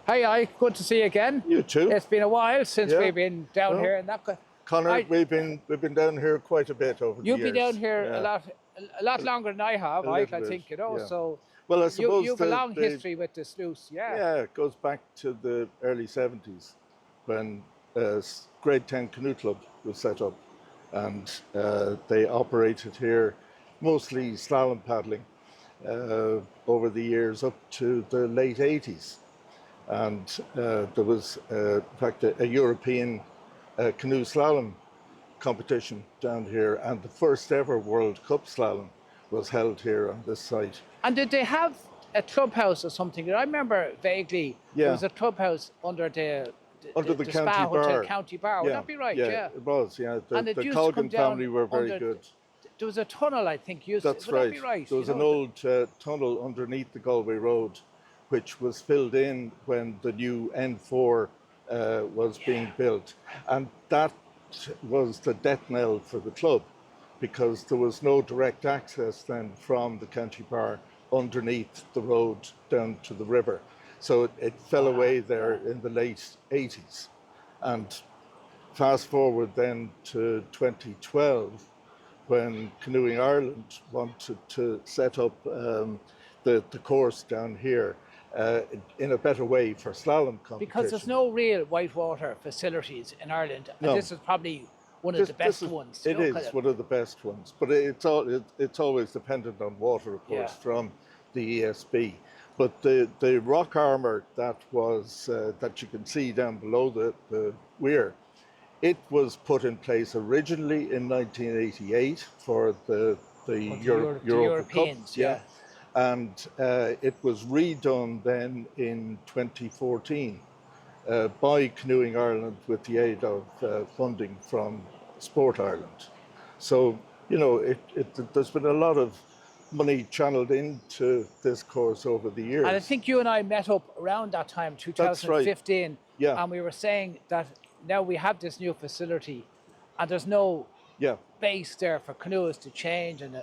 Hi, good to see you again. You too. It's been a while since Yeah. we've been down No. here, and Conor, we've been down here quite a bit over the years. you've been down here Yeah. a lot longer than I have. A I little bit, think you know. yeah. So Well, I suppose you've a long history with the Sluice, yeah. Yeah, it goes back to the early 70s when Grade 10 Canoe Club was set up, and they operated here mostly slalom paddling over the years up to the late 80s. And there was, in fact, a European canoe slalom competition down here, and the first ever World Cup slalom was held here on this site. And did they have a clubhouse or something? I remember vaguely there was a clubhouse under the County Spa bar. Hotel, County Bar. Would that be right? Yeah, it was. Yeah, and the Colgan family were very good. There was a tunnel, I think. That's would right. That be right. There was an old tunnel underneath the Galway Road, which was filled in when the new N4 was being built, and that was the death knell for the club, because there was no direct access then from the County Bar underneath the road down to the river. So it fell away there in the late 80s. And fast forward then to 2012, when Canoeing Ireland wanted to set up the course down here in a better way for slalom competition. Because there's no real whitewater facilities in Ireland, and this is probably one of the best ones. It is one of the best ones, but it's always dependent on water, of course, from the ESB. But the rock armour that was that you can see down below the weir, it was put in place originally in 1988 for the Europeans, Cup, yeah. And it was redone then in 2014 by Canoeing Ireland with the aid of funding from Sport Ireland. So, you know, there's been a lot of money channeled into this course over the years. And I think you and I met up around that time, 2015, right. Yeah. And we were saying that now we have this new facility and there's no base there for canoes to change. And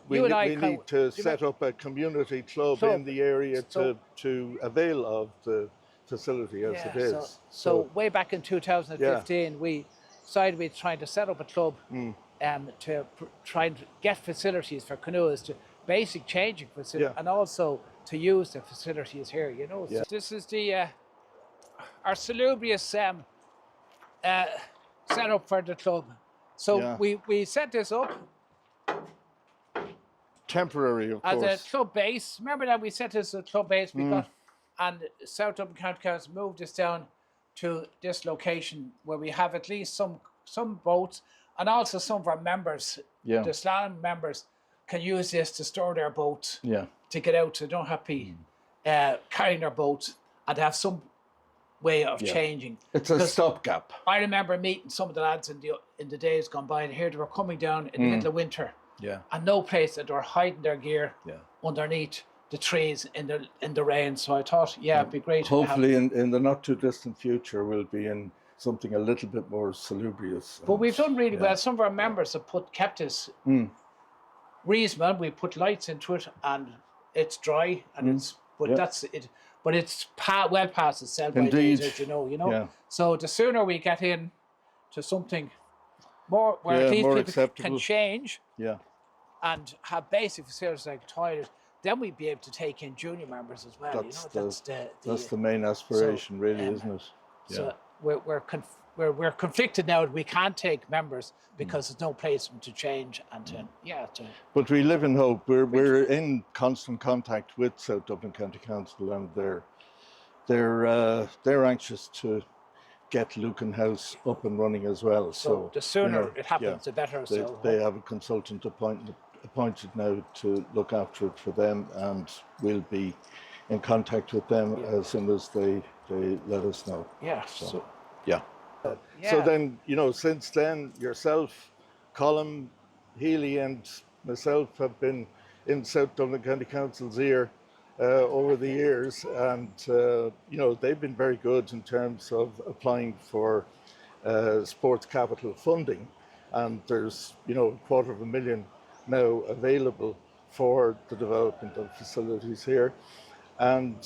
we need to set up a community club in the area to avail of the facility as it is. So way back in 2015, we decided we'd try to set up a club to try and get facilities for canoes, to basic changing facilities, and also to use the facilities here, you know. So this is the our salubrious setup for the club. So we set this up temporary, of course, as a club base. Remember that we set this as a club base. We got, and South Dublin County Council moved this down to this location where we have at least some boats, and also some of our members, the slalom members, can use this to store their boats, to get out, so they don't have to be carrying their boats, and to have some way of changing. It's a stopgap. I remember meeting some of the lads in the days gone by, and here they were coming down in the middle of winter, and no place, that they were hiding their gear underneath the trees in the rain. So I thought, it'd be great. Hopefully, in the not too distant future, we'll be in something a little bit more salubrious. But we've done really well. Some of our members have kept this reasonable. We put lights into it, and it's dry, and that's it. But it's well past its sell-by days, as you know. Yeah. So the sooner we get in to something more where at least people acceptable. Can change, and have basic facilities like toilet, then we'd be able to take in junior members as well. That's the main aspiration, really, isn't it? So we're conflicted now that we can't take members because there's no place for them to change and But we live in hope. We're in constant contact with South Dublin County Council, and they're anxious to get Lucan House up and running as well. So the sooner it happens, the better. They have a consultant appointed now to look after it for them, and we'll be in contact with them as soon as they let us know. So then, you know, since then, yourself, Colin, Healy, and myself have been in South Dublin County Council's ear over the years, and you know, they've been very good in terms of applying for sports capital funding, and there's, you know, $250,000 now available for the development of facilities here. And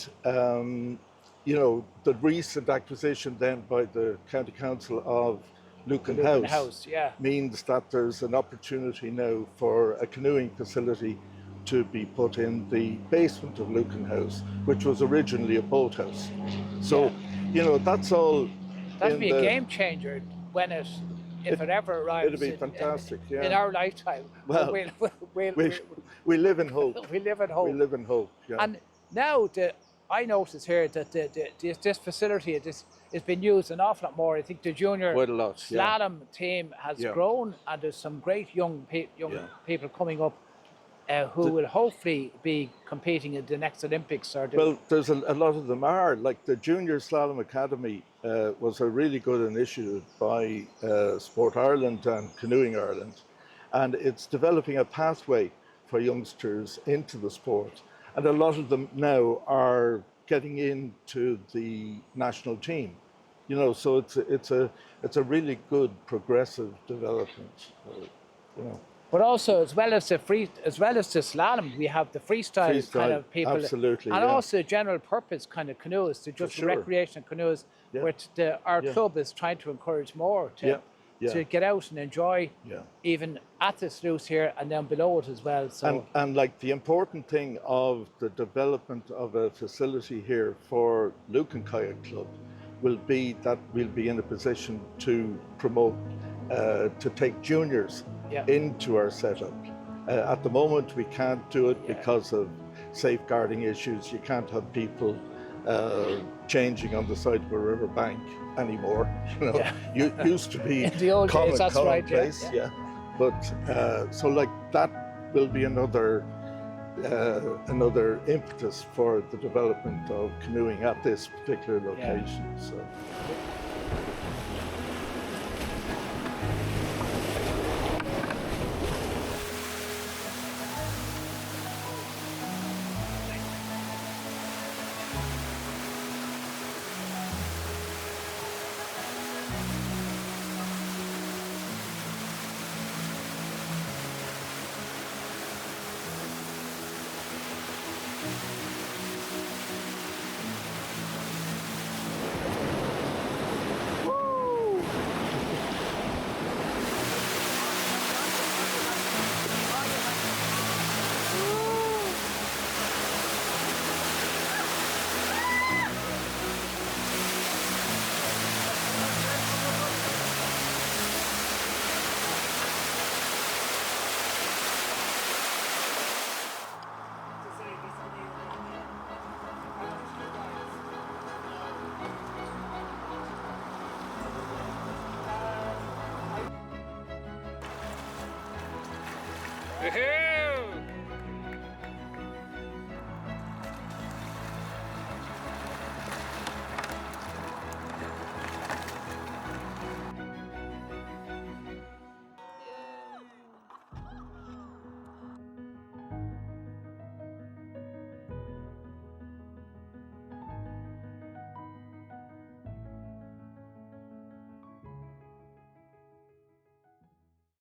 you know, the recent acquisition then by the County Council of Lucan Lucan House House, yeah. means that there's an opportunity now for a canoeing facility to be put in the basement of Lucan House, which was originally a boathouse. So, you know, that's all That'd in be a the. game changer when if it ever It'd arrives be fantastic, in yeah. our lifetime. Well, We'll, we live in hope. we live in We hope. live in hope, yeah. And now I notice here that this facility is being used an awful lot more. I think the junior Quite a lot, yeah. slalom team has Yeah. grown, and there's some great young Yeah. people coming up who will hopefully be competing in the next Olympics. Well, there's a lot of them are. Like the Junior Slalom Academy was a really good initiative by Sport Ireland and Canoeing Ireland. And it's developing a pathway for youngsters into the sport. And a lot of them now are getting into the national team. You know, so it's a really good progressive development. You know. But also, as well as the slalom, we have the freestyle kind of people, absolutely, and yeah. also general purpose kind of canoes, to just sure. recreational canoes, Yeah. which our club is trying to encourage more to get out and enjoy, even at the sluice here and then below it as well. So and like the important thing of the development of a facility here for Lucan Kayak Club will be that we'll be in a position to promote, to take juniors into our setup. At the moment, we can't do it because of safeguarding issues. You can't have people changing on the side of a river bank anymore. You know, you used to be in the old days, that's right. Commonplace, But so like that will be another impetus for the development of canoeing at this particular location. So. Woohoo!